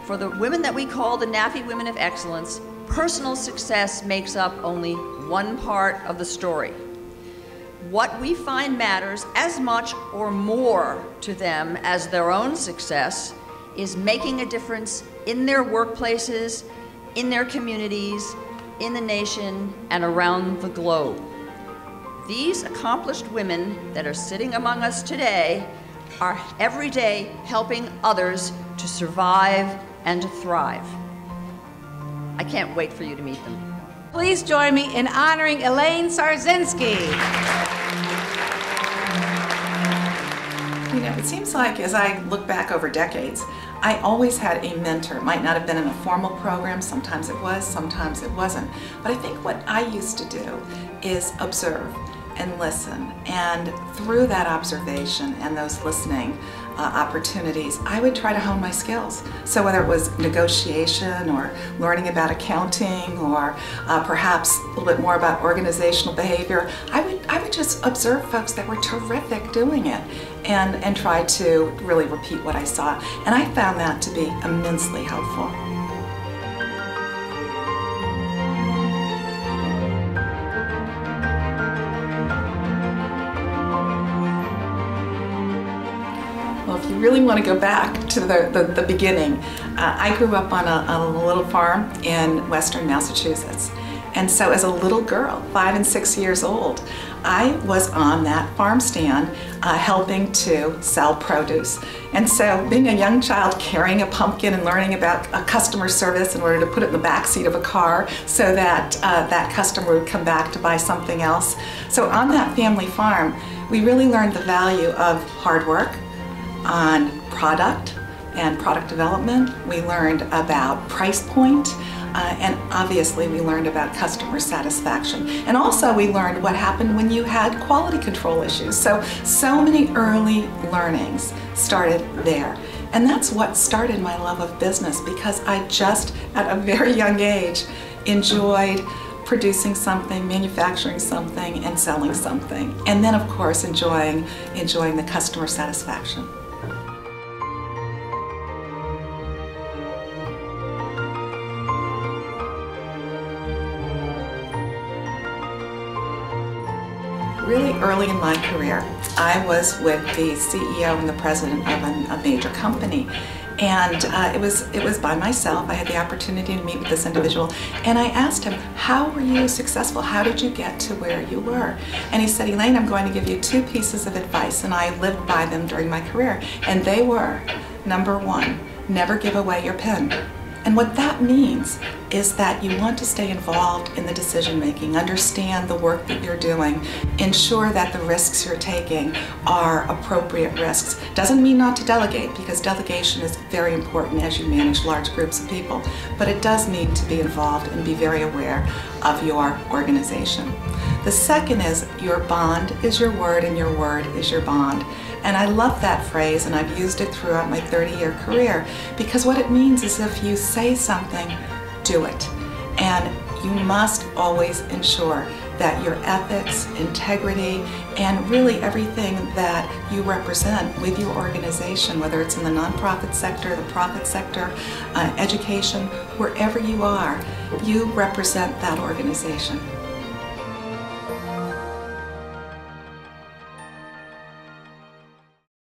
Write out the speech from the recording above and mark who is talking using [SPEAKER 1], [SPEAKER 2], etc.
[SPEAKER 1] For the women that we call the NAFE Women of Excellence, personal success makes up only one part of the story. What we find matters as much or more to them as their own success is making a difference in their workplaces, in their communities, in the nation, and around the globe. These accomplished women that are sitting among us today are every day helping others to survive and to thrive. I can't wait for you to meet them.
[SPEAKER 2] Please join me in honoring Elaine Sarzynski.
[SPEAKER 3] You know, it seems like as I look back over decades, I always had a mentor. It might not have been in a formal program, sometimes it was, sometimes it wasn't. But I think what I used to do is observe and listen, and through that observation and those listening opportunities, I would try to hone my skills. So whether it was negotiation or learning about accounting or perhaps a little bit more about organizational behavior, I would just observe folks that were terrific doing it and try to really repeat what I saw. And I found that to be immensely helpful. Well, if you really want to go back to the beginning, I grew up on a little farm in western Massachusetts. And so as a little girl, 5 and 6 years old, I was on that farm stand helping to sell produce. And so being a young child carrying a pumpkin and learning about customer service in order to put it in the back seat of a car so that that customer would come back to buy something else. So on that family farm, we really learned the value of hard work, on product and product development. We learned about price point, and obviously we learned about customer satisfaction. And also we learned what happened when you had quality control issues. So many early learnings started there. And that's what started my love of business, because I just, at a very young age, enjoyed producing something, manufacturing something, and selling something. And then of course enjoying the customer satisfaction. Really early in my career, I was with the CEO and the president of a major company. And it was by myself. I had the opportunity to meet with this individual, and I asked him, how were you successful? How did you get to where you were? And he said, Elaine, I'm going to give you 2 pieces of advice, and I lived by them during my career. And they were, number 1, never give away your pen. And what that means is that you want to stay involved in the decision making, understand the work that you're doing, ensure that the risks you're taking are appropriate risks. Doesn't mean not to delegate, because delegation is very important as you manage large groups of people, but it does mean to be involved and be very aware of your organization. The second is, your bond is your word and your word is your bond. And I love that phrase, and I've used it throughout my 30-year career, because what it means is if you say something, do it. And you must always ensure that your ethics, integrity, and really everything that you represent with your organization, whether it's in the nonprofit sector, the profit sector, education, wherever you are, you represent that organization.